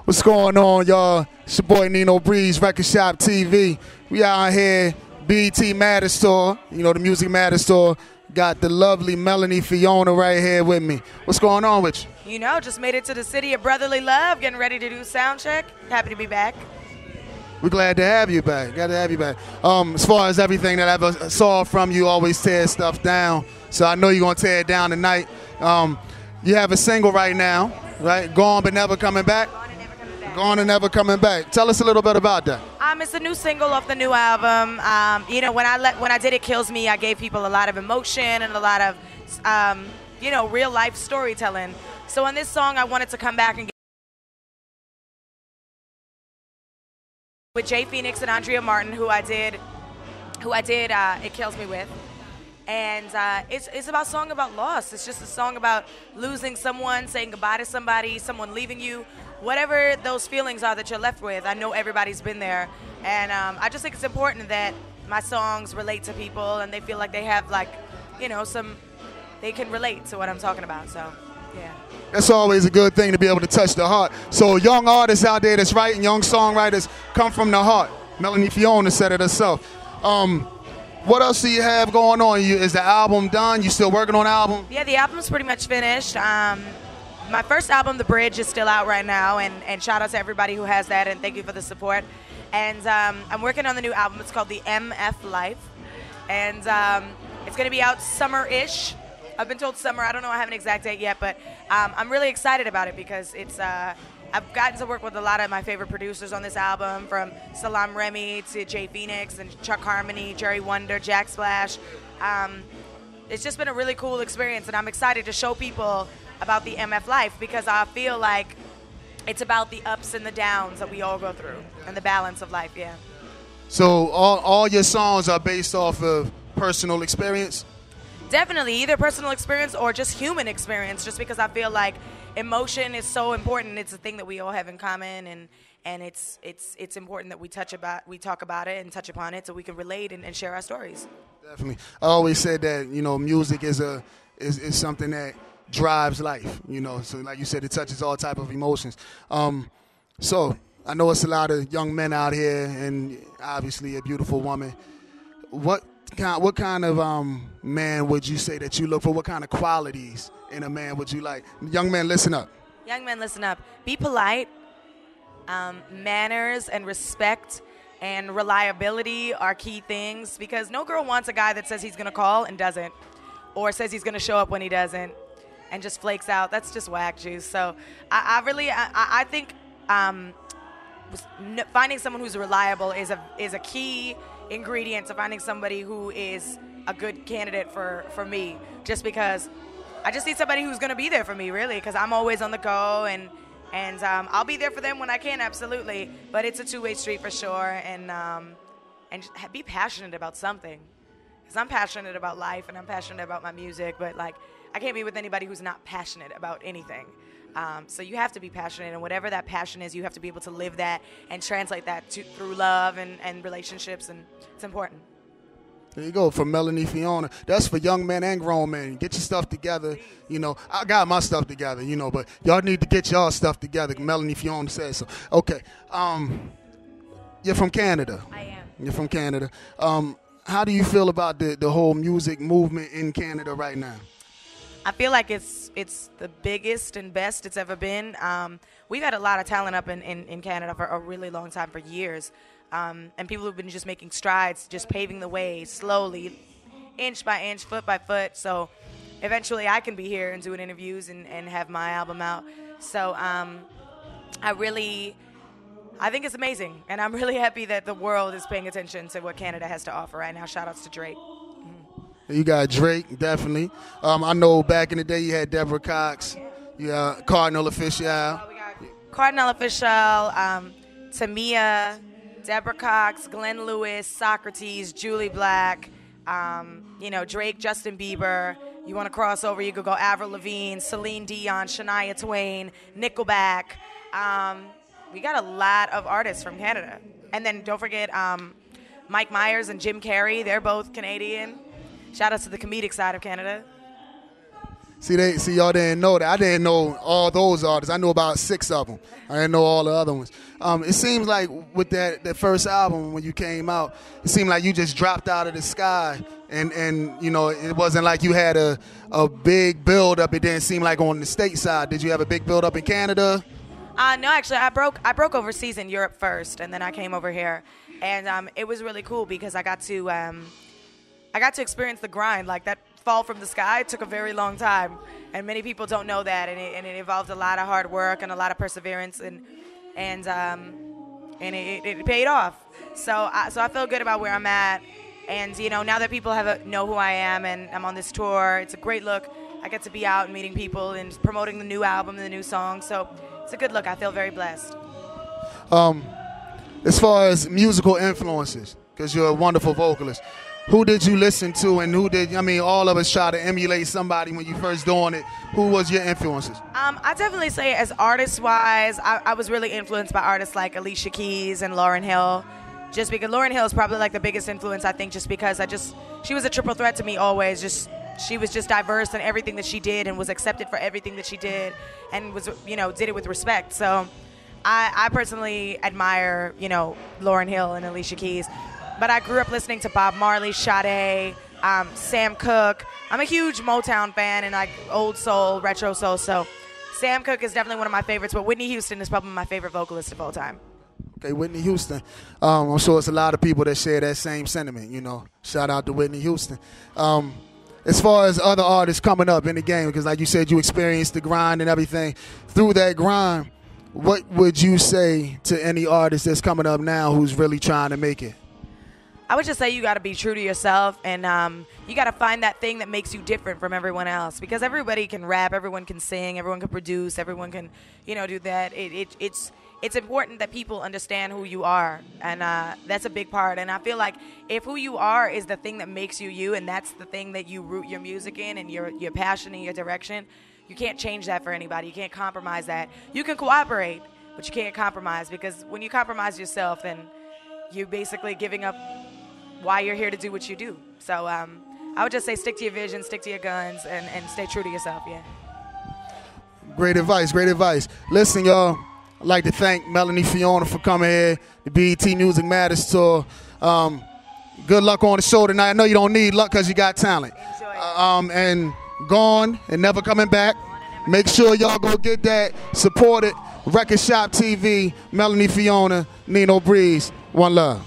What's going on, y'all? It's your boy Nino Breeze, RecordShop TV. We out here, BET Matter Store, you know, the Music Matter Store. Got the lovely Melanie Fiona right here with me. What's going on with you? You know, just made it to the city of brotherly love, getting ready to do sound check. Happy to be back. We're glad to have you back. Glad to have you back. As far as everything that I ever saw from you, always tear stuff down. So I know you're going to tear it down tonight. You have a single right now, right? Gone But Never Coming Back. Gone and Never Coming Back. Tell us a little bit about that. It's a new single off the new album. You know, when I did It Kills Me, I gave people a lot of emotion and a lot of, you know, real life storytelling. So on this song, I wanted to come back and with Jay Phoenix and Andrea Martin, who I did It Kills Me with. And it's about a song about loss. It's just a song about losing someone, saying goodbye to somebody, someone leaving you. Whatever those feelings are that you're left with, I know everybody's been there. And I just think it's important that my songs relate to people and they feel like they have, like, you know, they can relate to what I'm talking about. So, yeah. That's always a good thing to be able to touch the heart. So young artists out there that's writing, young songwriters come from the heart. Melanie Fiona said it herself. What else do you have going on? Is the album done? You still working on the album? Yeah, the album's pretty much finished. My first album, The Bridge, is still out right now, and shout out to everybody who has that, and thank you for the support. And I'm working on the new album. It's called The MF Life, and it's going to be out summer-ish. I've been told summer. I don't know. I have an exact date yet, but I'm really excited about it because it's. I've gotten to work with a lot of my favorite producers on this album, from Salam Remy to Jay Phoenix and Chuck Harmony, Jerry Wonder, Jack Splash. It's just been a really cool experience, and I'm excited to show people about the MF life because I feel like it's about the ups and the downs that we all go through and the balance of life, yeah. So all your songs are based off of personal experience? Definitely, either personal experience or just human experience, just because I feel like emotion is so important. It's a thing that we all have in common, and it's important that we talk about it and touch upon it so we can relate and share our stories. Definitely. I always said that, you know, music is something that drives life, you know. So like you said, it touches all type of emotions. So I know it's a lot of young men out here and obviously a beautiful woman. What kind of man would you say that you look for? What kind of qualities in a man would you like? Young men, listen up. Young men, listen up. Be polite. Manners and respect and reliability are key things, because no girl wants a guy that says he's going to call and doesn't, or says he's going to show up when he doesn't and just flakes out. That's just whack juice. So I think finding someone who's reliable is a key ingredient to finding somebody who is a good candidate for me, just because I just need somebody who's going to be there for me, really, because I'm always on the go, and I'll be there for them when I can, absolutely, but it's a two-way street for sure, and just be passionate about something, because I'm passionate about life and I'm passionate about my music, but like I can't be with anybody who's not passionate about anything. So you have to be passionate, and whatever that passion is, you have to be able to live that and translate that through love and relationships, and it's important. There you go, from Melanie Fiona. That's for young men and grown men. Get your stuff together. You know, I got my stuff together, you know, but y'all need to get y'all stuff together. Melanie Fiona says so. Okay. You're from Canada. I am. You're from Canada. How do you feel about the whole music movement in Canada right now? I feel like it's the biggest and best it's ever been. We've had a lot of talent up in Canada for a really long time, for years. And people have been just making strides, just paving the way slowly, inch by inch, foot by foot. So eventually I can be here and doing interviews and have my album out. So I think it's amazing. And I'm really happy that the world is paying attention to what Canada has to offer right now. Shout outs to Drake. You got Drake, definitely. I know back in the day you had Deborah Cox, you got Cardinal Official. We got Cardinal Official, Tamia, Deborah Cox, Glenn Lewis, Socrates, Julie Black, you know, Drake, Justin Bieber. You want to cross over, you could go Avril Lavigne, Celine Dion, Shania Twain, Nickelback. We got a lot of artists from Canada. And then don't forget Mike Myers and Jim Carrey. They're both Canadian. Shout out to the comedic side of Canada. See, y'all didn't know that. I didn't know all those artists. I knew about 6 of them. I didn't know all the other ones. It seems like with that first album when you came out, it seemed like you just dropped out of the sky, and you know, it wasn't like you had a big build up. It didn't seem like on the stateside. Did you have a big build up in Canada? No, actually, I broke overseas in Europe first, and then I came over here, and it was really cool because I got to experience the grind. Like, that fall from the sky took a very long time, and many people don't know that, and it involved a lot of hard work and a lot of perseverance, and it paid off. So I feel good about where I'm at, and you know, now that people know who I am, and I'm on this tour, it's a great look. I get to be out and meeting people and promoting the new album and the new song, so it's a good look. I feel very blessed. As far as musical influences, because you're a wonderful vocalist, who did you listen to, and all of us try to emulate somebody when you first doing it. Who was your influences? I definitely say, as artist-wise, I was really influenced by artists like Alicia Keys and Lauryn Hill, just because Lauryn Hill is probably like the biggest influence, I think, just because she was a triple threat to me always. She was just diverse in everything that she did and was accepted for everything that she did, and was, you know, did it with respect. So I personally admire, you know, Lauryn Hill and Alicia Keys. But I grew up listening to Bob Marley, Sade, Sam Cooke. I'm a huge Motown fan and like old soul, retro soul. So Sam Cooke is definitely one of my favorites, but Whitney Houston is probably my favorite vocalist of all time. Okay, Whitney Houston. I'm sure it's a lot of people that share that same sentiment, you know. Shout out to Whitney Houston. As far as other artists coming up in the game, because like you said, you experienced the grind and everything. Through that grind, what would you say to any artist that's coming up now who's really trying to make it? I would just say you got to be true to yourself, and you got to find that thing that makes you different from everyone else, because everybody can rap, everyone can sing, everyone can produce, everyone can, you know, do that. It's important that people understand who you are, and that's a big part. And I feel like if who you are is the thing that makes you you, and that's the thing that you root your music in and your passion and your direction, you can't change that for anybody. You can't compromise that. You can cooperate, but you can't compromise, because when you compromise yourself, then you're basically giving up why you're here to do what you do. So I would just say stick to your vision, stick to your guns, and stay true to yourself, yeah. Great advice, great advice. Listen, y'all, I'd like to thank Melanie Fiona for coming here, the BET Music Matters Tour. Good luck on the show tonight. I know you don't need luck because you got talent. And gone and never coming back. Make sure y'all go get that. Support it. RecordShop TV, Melanie Fiona, Nino Breeze. One love.